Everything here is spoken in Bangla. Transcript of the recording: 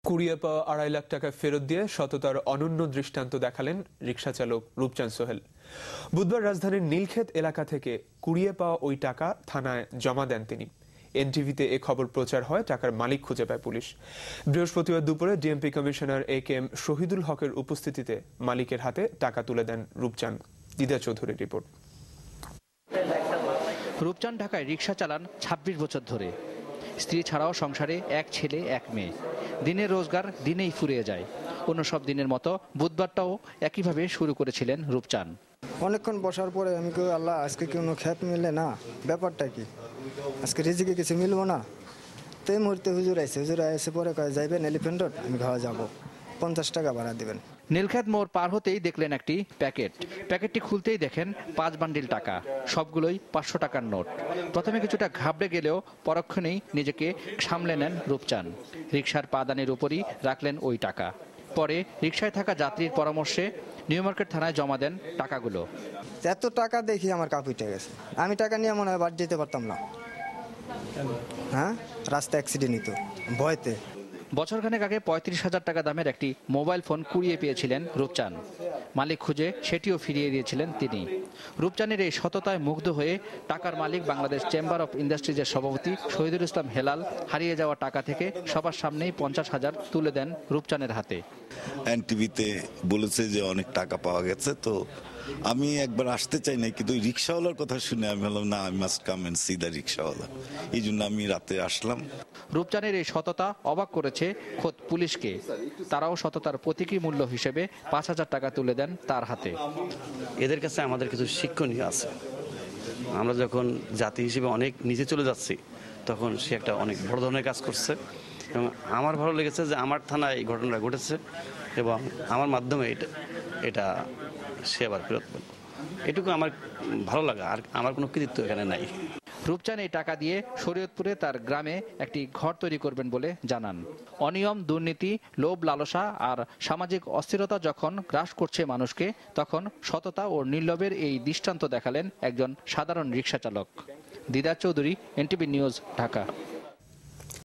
কুড়িয়ে পাওয়া 2.5 লাখ টাকা ফেরত দিয়ে সততার অনন্য দৃষ্টান্ত দেখালেন রিকশা চালক রূপচাঁদ সোহেল। বুধবার রাজধানীর নীলক্ষেত এলাকা থেকে কুড়িয়ে পাওয়া ওই টাকা থানায় জমা দেন তিনি। এনটিভিতে এ খবর প্রচার হয়, টাকার মালিক খুঁজে পায় পুলিশ। বৃহস্পতিবার দুপুরে ডিএমপি কমিশনার একেএম শহীদুল হকের উপস্থিতিতে মালিকের হাতে টাকা তুলে দেন রূপচাঁদ। দিদা চৌধুরীর রিপোর্ট। রূপচাঁদ ঢাকায় রিকশা চালান ২৬ বছর ধরে। স্ত্রী ছাড়াও সংসারে এক ছেলে এক মেয়ে। দিনের রোজগার দিনেই ফুরিয়ে যায়। অন্য সব দিনের মতো বুধবারটাও একইভাবে শুরু করেছিলেন রূপচাঁদ। অনেকক্ষণ বসার পরে আমি কই, আল্লাহ আজকে কোনো খেত মিলে না, ব্যাপারটা কি, আজকে রিজিকে কিছু মিলবো না। তো এই মুহূর্তে হুজুর আইসে পরে কয় যাইবেন এলিফ্যান্ট রোড, আমি খাওয়া যাবো, 50 টাকা ভাড়া দিবেন। নীলক্ষেত মোড় পার হতেই দেখলেন একটি প্যাকেটটি খুলতেই দেখেন 5 বান্ডিল টাকা, সবগুলোই 500 টাকার নোট। প্রথমে কিছুটা ঘাবড়ে গেলেও পরক্ষণেই নিজেকে সামলে নেন রূপচাঁদ। রিকশার পাদানির উপরই রাখলেন ওই টাকা। পরে রিকশায় থাকা যাত্রীর পরামর্শে নিউ মার্কেট থানায় জমা দেন টাকাগুলো। এত টাকা দেখি আমার কাপ উঠে গেছে। আমি টাকা নিয়ে মনে হয় বাড়ি যেতে পারতাম না। হ্যাঁ, রাস্তা অ্যাক্সিডেন্ট হতো ভয়তে। বছরখানেক আগে 35,000 টাকা দামের একটি মোবাইল ফোন কুড়িয়ে পেয়েছিলেন রূপচাঁদ। মালিক খুঁজে সেটিও ফিরিয়ে দিয়েছিলেন তিনি। রূপচাঁদের এই সততায় মুগ্ধ হয়ে টাকার মালিক বাংলাদেশ চেম্বার অফ ইন্ডাস্ট্রিজের সভাপতি শহীদুল ইসলাম হেলাল হারিয়ে যাওয়া টাকা থেকে সবার সামনেই 50,000 তুলে দেন রূপচাঁদের হাতে। এনটিভিতে বলেছে যে অনেক টাকা পাওয়া গেছে, তো আমি একবার আসতে চাই না, কিন্তু ওই রিক্সাওয়ালার কথা শুনে আমি বললাম না, I must come and see the rickshawala. এই জন্য আমি রাতে আসলাম। রূপচাঁদের এই সততা অবাক করেছে খোদ পুলিশকে। তারাও সততার প্রতীকী মূল্য হিসেবে 5,000 টাকা তুলে দেন তার হাতে। এদের কাছে আমাদের কিছু শিক্ষণীয় আছে। আমরা যখন জাতি হিসেবে অনেক নিচে চলে যাচ্ছি, তখন সে একটা অনেক বড় ধরনের কাজ করছে এবং আমার ভালো লেগেছে যে আমার থানায় এই ঘটনাটা ঘটেছে এবং আমার মাধ্যমে এটা সে আবার ফেরত পেল। এটুকু আমার ভালো লাগা, আর আমার কোনো কৃতিত্ব এখানে নাই। রূপচাঁদ এই টাকা দিয়ে শরীয়তপুরে তার গ্রামে একটি ঘর তৈরি করবেন বলে জানান। অনিয়ম, দুর্নীতি, লোভ, লালসা আর সামাজিক অস্থিরতা যখন গ্রাস করছে মানুষকে, তখন সততা ও নির্লোভের এই দৃষ্টান্ত দেখালেন একজন সাধারণ রিকশা চালক। দিদা চৌধুরী, এনটিভি নিউজ, ঢাকা।